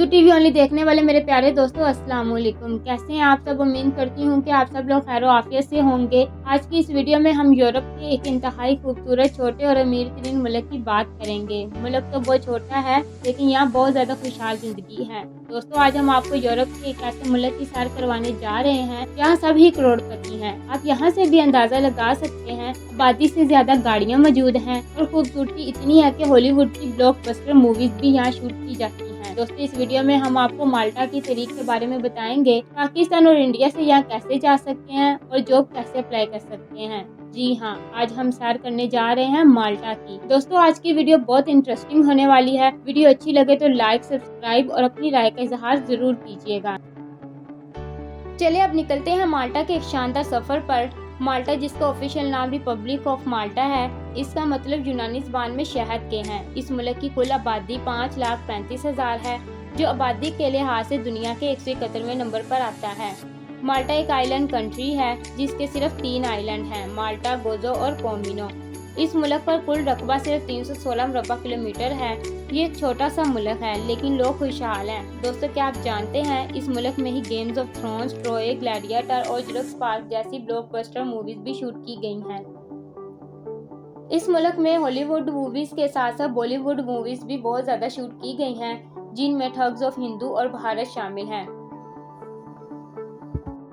Urdu TV only देखने वाले मेरे प्यारे दोस्तों, अस्सलाम वालेकुम। कैसे हैं आप सब? उम्मीद करती हूँ कि आप सब लोग खैर आफियत से होंगे। आज की इस वीडियो में हम यूरोप के एक इंतहाई खूबसूरत, छोटे और अमीर तरीन मुल्क की बात करेंगे। मुल्क तो बहुत छोटा है लेकिन यहाँ बहुत ज़्यादा खुशहाल जिंदगी है। दोस्तों, आज हम आपको यूरोप के एक ऐसे मुल्क की सैर करवाने जा रहे हैं जहाँ सभी करोड़पति हैं। आप यहाँ से भी अंदाज़ा लगा सकते हैं, आबादी से ज़्यादा गाड़ियाँ मौजूद हैं और खूबसूरती इतनी है कि हॉलीवुड की ब्लॉकबस्टर मूवीज़ भी यहाँ शूट की जाती हैं। दोस्तों, इस वीडियो में हम आपको माल्टा की तारीख के बारे में बताएंगे, पाकिस्तान और इंडिया से यहाँ कैसे जा सकते हैं और जॉब कैसे अप्लाई कर सकते हैं। जी हाँ, आज हम सैर करने जा रहे हैं माल्टा की। दोस्तों, आज की वीडियो बहुत इंटरेस्टिंग होने वाली है। वीडियो अच्छी लगे तो लाइक, सब्सक्राइब और अपनी राय का इजहार जरूर कीजिएगा। चलिए अब निकलते हैं माल्टा के एक शानदार सफर पर। माल्टा, जिसका ऑफिशियल नाम रिपब्लिक ऑफ माल्टा है, इसका मतलब यूनानी ज़बान में शहद के हैं। इस मुल्क की कुल आबादी 5,35,000 है, जो आबादी के लिहाज से दुनिया के 171वें नंबर पर आता है। माल्टा एक आइलैंड कंट्री है जिसके सिर्फ 3 आइलैंड हैं, माल्टा, गोजो और कोमिनो। इस मुल्क पर कुल रकबा सिर्फ 316 मुरबा किलोमीटर है। ये एक छोटा सा मुल्क है लेकिन लोग खुशहाल हैं। दोस्तों, क्या आप जानते हैं इस मुल्क में ही Games of Thrones, Troy, Gladiator और जुरासिक पार्क जैसी ब्लॉकबस्टर मूवीज भी शूट की गई हैं। इस मुल्क में हॉलीवुड मूवीज के साथ साथ बॉलीवुड मूवीज भी बहुत ज़्यादा शूट की गई हैं, जिनमें ठग्स ऑफ हिंदू और भारत शामिल हैं।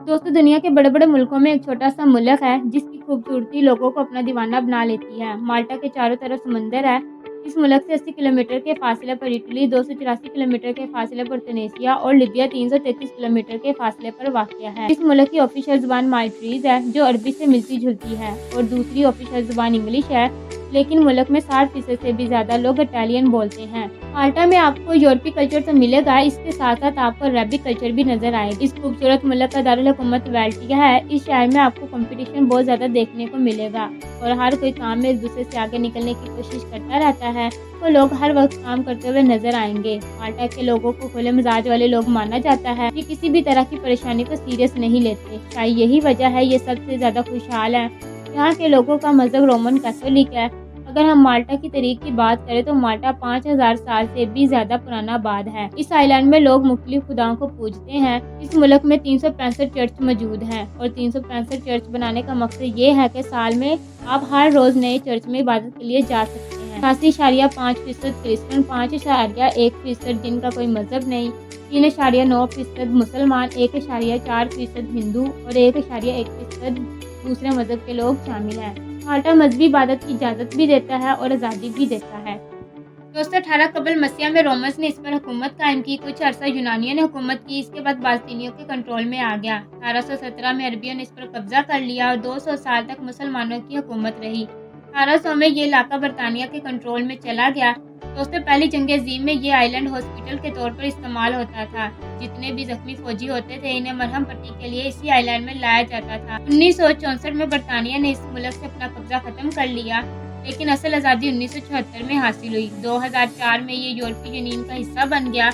दोस्तों, दुनिया के बड़े बड़े मुल्कों में एक छोटा सा मुल्क है जिसकी खूबसूरती लोगों को अपना दीवाना बना लेती है। माल्टा के चारों तरफ समंदर है। इस मुल्क से 80 किलोमीटर के फासले पर इटली, 284 किलोमीटर के फासले पर तुनीसिया और लीबिया 333 किलोमीटर के फासले पर वाक़या है। इस मुल्क की ऑफिशियल ज़ुबान माल्टीज़ है, जो अरबी से मिलती जुलती है, और दूसरी ऑफिशियल ज़ुबान इंग्लिश है, लेकिन मुल्क में 60% से भी ज़्यादा लोग इटालियन बोलते हैं। माल्टा में आपको यूरोपीय कल्चर तो मिलेगा, इसके साथ साथ आपको अरबिक कल्चर भी नजर आएगा। इस खूबसूरत मुल्क का दारुल हुकूमत वाल्टिया है। इस शहर में आपको कंपटीशन बहुत ज़्यादा देखने को मिलेगा और हर कोई काम में एक दूसरे से आगे निकलने की कोशिश करता रहता है, तो लोग हर वक्त काम करते हुए नजर आएंगे। माल्टा के लोगों को खुले मिजाज वाले लोग माना जाता है, ये किसी भी तरह की परेशानी को सीरियस नहीं लेते। शायद यही वजह है ये सबसे ज़्यादा खुशहाल है। यहाँ के लोगों का मजहब रोमन कैथोलिक है। अगर हम माल्टा की तारीख की बात करें तो माल्टा 5000 साल से भी ज्यादा पुराना आबाद है। इस आइलैंड में लोग मुख्तलिफ खुदाओं को पूजते हैं। इस मुल्क में 365 चर्च मौजूद हैं और 365 चर्च बनाने का मकसद ये है कि साल में आप हर रोज नए चर्च में इबादत के लिए जा सकते हैं। 88.5% क्रिश्चियन, 5.1% जिनका कोई मजहब नहीं, 3.9% मुसलमान, 1.4% हिंदू और 1.1% दूसरे मजहब के लोग शामिल हैं। माल्टा मजहबी इबादत की इजाज़त भी देता है और आज़ादी भी देता है। दोस्तों, 18 कबल मसीह में रोमन्स ने इस पर हुकूमत कायम की। कुछ अरसा यूनानियों ने हुकूमत की, इसके बाद बाज़दीनियों के कंट्रोल में आ गया। 1817 में अरबियों ने इस पर कब्जा कर लिया और 200 साल तक मुसलमानों की हुकूमत रही। 1800 में ये इलाका बरतानिया के कंट्रोल में चला गया। दोस्तों, पहली जंग अज़ीम में ये आइलैंड हॉस्पिटल के तौर पर इस्तेमाल होता था। जितने भी जख्मी फौजी होते थे, इन्हें मरहम पट्टी के लिए इसी आइलैंड में लाया जाता था। 1964 में बरतानिया ने इस मुल्क से अपना कब्जा खत्म कर लिया, लेकिन असल आज़ादी 1974 में हासिल हुई। 2004 में ये यूरोपीय यूनियन का हिस्सा बन गया।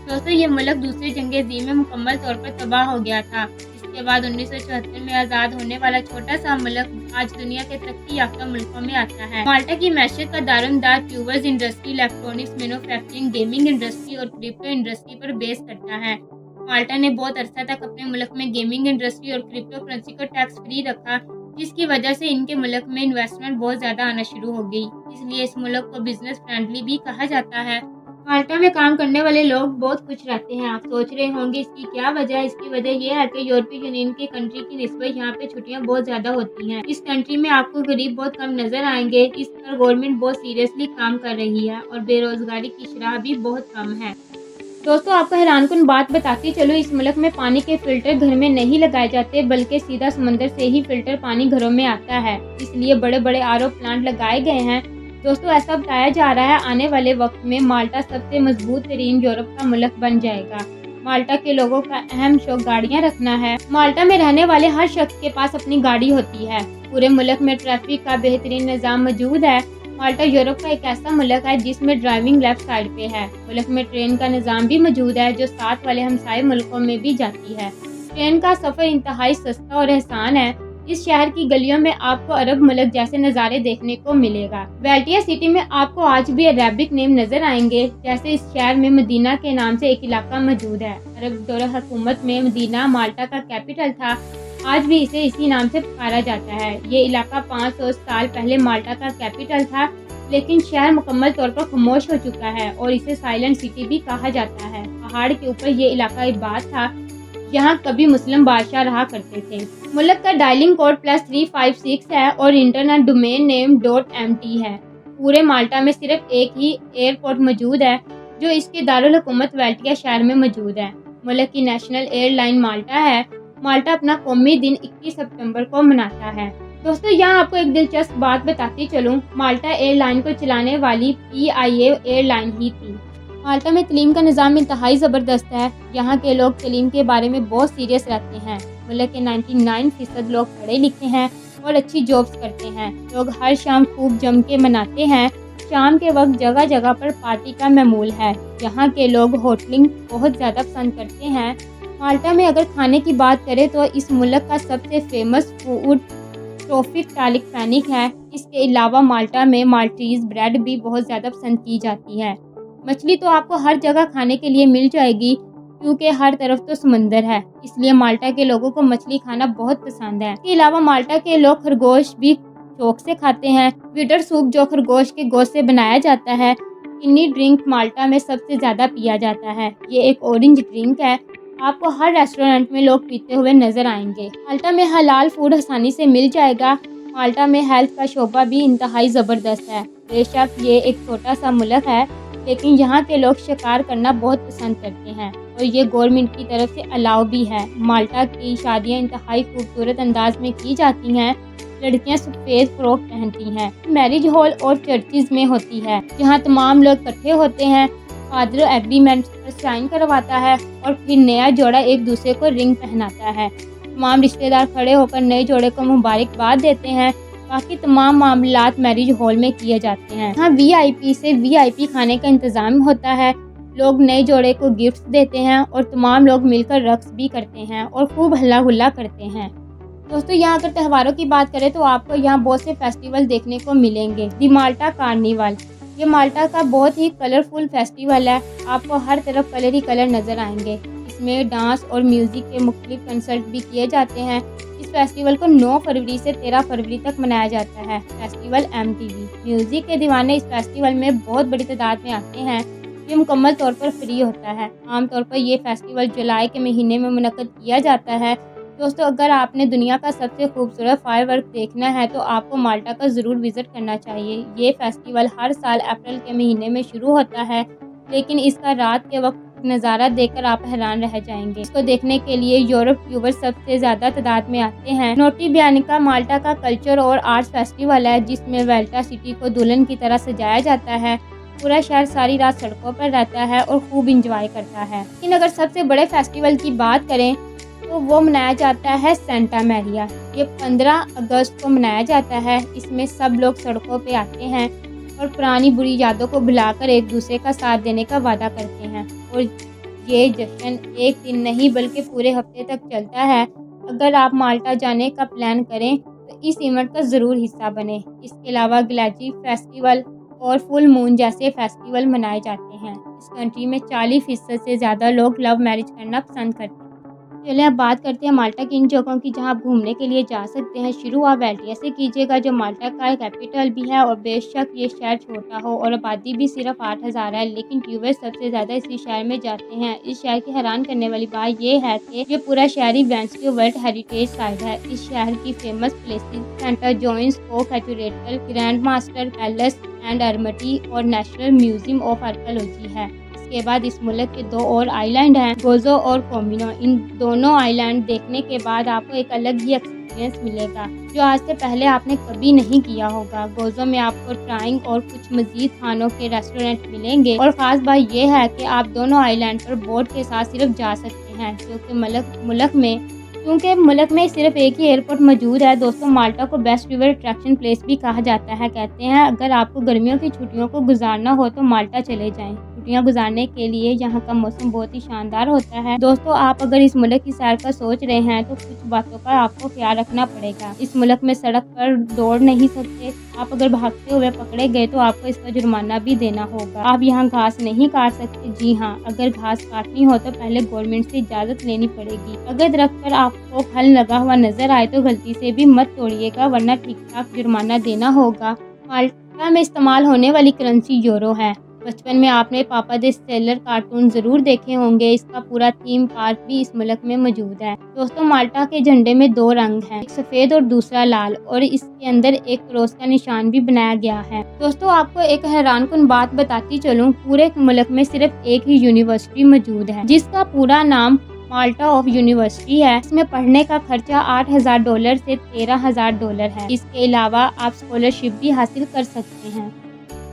दोस्तों, ये मुल्क दूसरी जंग अज़ीम में मुकम्मल तौर पर तबाह हो गया था। इसके बाद 1974 में आज़ाद होने वाला छोटा सा मुल्क आज दुनिया के तरक्की याफ्ता मुल्कों में आता है। माल्टा की मैशत का दारोमदार tourism industry, electronics manufacturing, gaming industry और क्रिप्टो इंडस्ट्री पर बेस करता है। माल्टा ने बहुत अरसा तक अपने मुल्क में गेमिंग इंडस्ट्री और क्रिप्टो करेंसी को टैक्स फ्री रखा, जिसकी वजह से इनके मुल्क में इन्वेस्टमेंट बहुत ज़्यादा आना शुरू हो गई। इसलिए इस मुल्क को बिजनेस फ्रेंडली भी कहा जाता है। माल्टा में काम करने वाले लोग बहुत खुश रहते हैं। आप सोच रहे होंगे इसकी क्या वजह है? इसकी वजह यह है कि यूरोपीय यूनियन की कंट्री की निस्बत यहाँ पे छुट्टियाँ बहुत ज़्यादा होती हैं। इस कंट्री में आपको गरीब बहुत कम नजर आएंगे। इस पर गवर्नमेंट बहुत सीरियसली काम कर रही है और बेरोजगारी की शरह भी बहुत कम है। दोस्तों, आपको हैरानकुन बात बताती चलो, इस मुल्क में पानी के फिल्टर घर में नहीं लगाए जाते, बल्कि सीधा समंदर से ही फिल्टर पानी घरों में आता है। इसलिए बड़े बड़े आरओ प्लांट लगाए गए हैं। दोस्तों, ऐसा बताया जा रहा है आने वाले वक्त में माल्टा सबसे मजबूत तरीन यूरोप का मुल्क बन जाएगा। माल्टा के लोगों का अहम शौक गाड़ियाँ रखना है। माल्टा में रहने वाले हर शख्स के पास अपनी गाड़ी होती है। पूरे मुल्क में ट्रैफिक का बेहतरीन निज़ाम मौजूद है। माल्टा यूरोप का एक ऐसा मुल्क है जिसमें ड्राइविंग लेफ्ट साइड पे है। मुल्क में ट्रेन का निज़ाम भी मौजूद है, जो साथ वाले हमसाये मुल्कों में भी जाती है। ट्रेन का सफ़र इंतहाई सस्ता और आसान है। इस शहर की गलियों में आपको अरब मुल्क जैसे नज़ारे देखने को मिलेगा। वेल्टिया सिटी में आपको आज भी अरेबिक नेम नजर आएंगे, जैसे इस शहर में मदीना के नाम से एक इलाका मौजूद है। अरब दौर हुकूमत में मदीना माल्टा का कैपिटल था। आज भी इसे इसी नाम से पुकारा जाता है। ये इलाका 500 साल पहले माल्टा का कैपिटल था, लेकिन शहर मुकम्मल तौर पर खामोश हो चुका है और इसे साइलेंट सिटी भी कहा जाता है। पहाड़ के ऊपर ये इलाका इबाद था, यहाँ कभी मुस्लिम बादशाह रहा करते थे। मुल्क का डायलिंग कोड +356 है और इंटरनेट डोमेन नेम .mt है। पूरे माल्टा में सिर्फ एक ही एयरपोर्ट मौजूद है, जो इसके दारुल हुकूमत वेल्टिया शहर में मौजूद है। मुल्क की नेशनल एयरलाइन माल्टा है। माल्टा अपना कौमी दिन 21 सितंबर को मनाता है। दोस्तों, यहाँ आपको एक दिलचस्प बात बताती चलूँ, माल्टा एयरलाइन को चलाने वाली PIA एयरलाइन ही थी। माल्टा में तलीम का निज़ाम इंतहाई ज़बरदस्त है। यहाँ के लोग तलीम के बारे में बहुत सीरियस रहते हैं। मुल्क के 99% लोग पढ़े लिखे हैं और अच्छी जॉब्स करते हैं। लोग हर शाम खूब जम के मनाते हैं। शाम के वक्त जगह जगह पर पार्टी का मामूल है। यहाँ के लोग होटलिंग बहुत ज़्यादा पसंद करते हैं। माल्टा में अगर खाने की बात करें तो इस मुल्क का सबसे फेमस फूड ट्रोफिक टालिक पैनिक है। इसके अलावा माल्टा में माल्टीज़ ब्रेड भी बहुत ज़्यादा पसंद की जाती है। मछली तो आपको हर जगह खाने के लिए मिल जाएगी, क्योंकि हर तरफ तो समंदर है, इसलिए माल्टा के लोगों को मछली खाना बहुत पसंद है। इसके अलावा माल्टा के लोग खरगोश भी शौक से खाते हैं। विटर सूप जो खरगोश के गोश्त से बनाया जाता है। किन्नी ड्रिंक माल्टा में सबसे ज़्यादा पिया जाता है। ये एक ऑरेंज ड्रिंक है। आपको हर रेस्टोरेंट में लोग पीते हुए नजर आएंगे। माल्टा में हलाल फूड आसानी से मिल जाएगा। माल्टा में हेल्थ का शोबा भी इंतहाई ज़बरदस्त है। बेशक ये एक छोटा सा मुल्क है, लेकिन यहाँ के लोग शिकार करना बहुत पसंद करते हैं और ये गवर्नमेंट की तरफ से अलाउ भी है। माल्टा की शादियाँ इंतहाई खूबसूरत अंदाज में की जाती हैं। लड़कियाँ सफ़ेद फ्रॉक पहनती हैं। मैरिज हॉल और चर्चिज़ में होती है, जहाँ तमाम लोग इकट्ठे होते हैं। फादर एग्रीमेंट पर साइन करवाता है और फिर नया जोड़ा एक दूसरे को रिंग पहनाता है। तमाम रिश्तेदार खड़े होकर नए जोड़े को मुबारकबाद देते हैं। बाकी तमाम मामलात मैरिज हॉल में किए जाते हैं। यहाँ VIP से VIP खाने का इंतज़ाम होता है। लोग नए जोड़े को गिफ्ट्स देते हैं और तमाम लोग मिलकर रक्स भी करते हैं और खूब हल्ला गुल्ला करते हैं। दोस्तों, यहाँ अगर त्योहारों की बात करें तो आपको यहाँ बहुत से फेस्टिवल देखने को मिलेंगे। दी माल्टा कार्निवल, ये माल्टा का बहुत ही कलरफुल फेस्टिवल है। आपको हर तरफ कलर ही कलर नज़र आएंगे। इसमें डांस और म्यूज़िक के मुख्तलिफ कंसर्ट भी किए जाते हैं। इस फेस्टिवल को 9 फरवरी से 13 फरवरी तक मनाया जाता है। फेस्टिवल MTV म्यूज़िक के दीवाने इस फेस्टिवल में बहुत बड़ी तादाद में आते हैं। ये मुकम्मल तौर पर फ्री होता है। आमतौर पर ये फेस्टिवल जुलाई के महीने में मुनक्कद किया जाता है। दोस्तों, अगर आपने दुनिया का सबसे खूबसूरत फायरवर्क देखना है तो आपको माल्टा का ज़रूर विज़िट करना चाहिए। ये फेस्टिवल हर साल अप्रैल के महीने में शुरू होता है, लेकिन इसका रात के वक्त नज़ारा देखकर आप हैरान रह जाएंगे। इसको देखने के लिए यूरोप व्यूवर्स सबसे ज़्यादा तादाद में आते हैं। नोटी बियानिका माल्टा का कल्चर और आर्ट्स फेस्टिवल है, जिसमें वेल्टा सिटी को दुल्हन की तरह सजाया जाता है। पूरा शहर सारी रात सड़कों पर रहता है और खूब इंजॉय करता है। लेकिन अगर सबसे बड़े फेस्टिवल की बात करें तो वो मनाया जाता है सेंटा मैरिया। ये 15 अगस्त को मनाया जाता है। इसमें सब लोग सड़कों पे आते हैं और पुरानी बुरी यादों को भुलाकर एक दूसरे का साथ देने का वादा करते हैं। और ये जश्न एक दिन नहीं बल्कि पूरे हफ्ते तक चलता है। अगर आप माल्टा जाने का प्लान करें तो इस इवेंट का ज़रूर हिस्सा बने। इसके अलावा ग्लैची फेस्टिवल और फुल मून जैसे फेस्टिवल मनाए जाते हैं। इस कंट्री में 40% से ज़्यादा लोग लव मैरिज करना पसंद करते हैं। चलिए अब बात करते हैं माल्टा की इन जगहों की जहां आप घूमने के लिए जा सकते हैं। शुरू आप वेल्टिया से कीजिएगा, जो माल्टा का कैपिटल भी है। और बेशक ये शहर छोटा हो और आबादी भी सिर्फ 8000 है, लेकिन टूरिस्ट सबसे ज़्यादा इसी शहर में जाते हैं। इस शहर की हैरान करने वाली बात यह है कि ये पूरा शहरी वेंस के वर्ल्ड हेरिटेज साइट है। इस शहर की famous places Saint John's co cathedral, grand master palace and armoury और नेशनल म्यूजियम ऑफ आर्कियोलॉजी है। इसके बाद इस मुल्क के 2 और आइलैंड हैं, गोजो और कोमिनो। इन दोनों आइलैंड देखने के बाद आपको एक अलग ही एक्सपीरियंस मिलेगा, जो आज से पहले आपने कभी नहीं किया होगा। गोजो में आपको ट्राइंग और कुछ मजीद खानों के रेस्टोरेंट मिलेंगे। और ख़ास बात यह है कि आप दोनों आइलैंड पर बोट के साथ सिर्फ जा सकते हैं, क्योंकि मुल्क में सिर्फ एक ही एयरपोर्ट मौजूद है। दोस्तों, माल्टा को बेस्ट रिवर अट्रैक्शन प्लेस भी कहा जाता है। कहते हैं अगर आपको गर्मियों की छुट्टियों को गुजारना हो तो माल्टा चले जाएं। چھٹیاں گزارنے کے لیے یہاں کا موسم بہت ہی شاندار ہوتا ہے۔ دوستو آپ اگر اس ملک کی سیر کا سوچ رہے ہیں تو کچھ باتوں کا آپ کو خیال رکھنا پڑے گا۔ اس ملک میں سڑک پر دوڑ نہیں سکتے، آپ اگر بھاگتے ہوئے پکڑے گئے تو آپ کو اس کا جرمانہ بھی دینا ہوگا۔ آپ یہاں گھاس نہیں کاٹ سکتے، جی ہاں اگر گھاس کاٹنی ہو تو پہلے گورنمنٹ سے اجازت لینی پڑے گی۔ اگر درخت پر آپ کو پھل لگا ہوا نظر آئے تو غلطی سے بھی مت توڑیے گا ورنہ ٹھیک ٹھاک جرمانہ دینا ہوگا۔ مالٹا میں استعمال ہونے والی کرنسی یورو ہے۔ بچپن میں آپ نے پاپا دی سیلر کارٹون ضرور دیکھے ہوں گے، اس کا پورا تھیم پارک بھی اس ملک میں موجود ہے۔ دوستو مالٹا کے جھنڈے میں دو رنگ ہیں، ایک سفید اور دوسرا لال، اور اس کے اندر ایک کراس کا نشان بھی بنایا گیا ہے۔ دوستو آپ کو ایک حیران کن بات بتاتی چلوں، پورے ملک میں صرف ایک ہی یونیورسٹی موجود ہے جس کا پورا نام مالٹا آف یونیورسٹی ہے۔ اس میں پڑھنے کا خرچہ $8,000 سے $13,000 ہے۔ اس کے علاوہ آپ اسکالرشپ بھی حاصل کر سکتے ہیں۔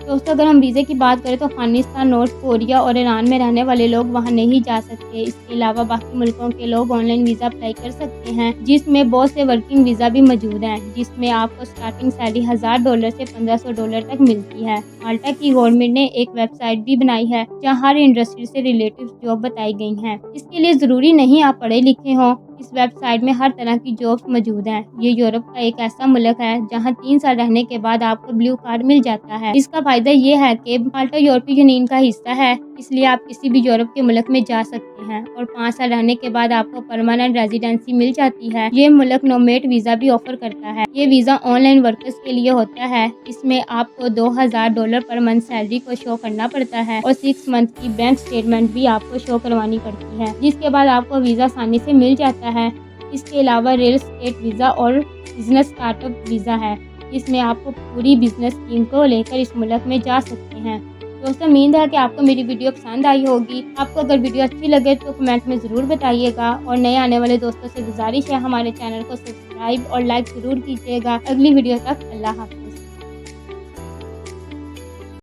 دوستو اگر ہم ویزے کی بات کریں تو افغانستان، نارتھ کوریا اور ایران میں رہنے والے لوگ وہاں نہیں جا سکتے۔ اس کے علاوہ باقی ملکوں کے لوگ آن لائن ویزا اپلائی کر سکتے ہیں جس میں بہت سے ورکنگ ویزا بھی موجود ہیں، جس میں آپ کو سٹارٹنگ سیلری $1,000 سے $1,500 تک ملتی ہے۔ مالٹا کی گورنمنٹ نے ایک ویب سائٹ بھی بنائی ہے جہاں ہر انڈسٹری سے ریلیٹڈ جاب بتائی گئی ہیں۔ اس کے لیے ضروری نہیں آپ پڑھے لکھے ہوں، اس ویب سائٹ میں ہر طرح کی جابس موجود ہیں۔ یہ یورپ کا ایک ایسا ملک ہے جہاں 3 سال رہنے کے بعد آپ کو بلیو کارڈ مل جاتا ہے۔ اس کا فائدہ یہ ہے کہ مالٹا یورپی یونین کا حصہ ہے، اس لیے آپ کسی بھی یورپ کے ملک میں جا سکتے ہیں اور 5 سال رہنے کے بعد آپ کو پرماننٹ ریزیڈنسی مل جاتی ہے۔ یہ ملک نومیٹ ویزا بھی آفر کرتا ہے۔ یہ ویزا آن لائن ورکرز کے لیے ہوتا ہے۔ اس میں آپ کو $2,000 پر منتھ سیلری کو شو کرنا پڑتا ہے اور 6 منتھ کی بینک اسٹیٹمنٹ بھی آپ کو شو کروانی پڑتی ہے، جس کے بعد آپ کو ویزا آسانی سے مل جاتا ہے۔ اس کے علاوہ ریل اسٹیٹ ویزا اور بزنس اسٹارٹ اپ ویزا ہے، جس میں آپ کو پوری بزنس ٹیم کو لے کر اس ملک میں جا سکتے ہیں۔ دوستو امید ہے کہ آپ کو میری ویڈیو پسند آئی ہوگی۔ آپ کو اگر ویڈیو اچھی لگے تو کمنٹ میں ضرور بتائیے گا، اور نئے آنے والے دوستوں سے گزارش ہے ہمارے چینل کو سبسکرائب اور لائک ضرور کیجیے گا۔ اگلی ویڈیو تک اللہ حافظ۔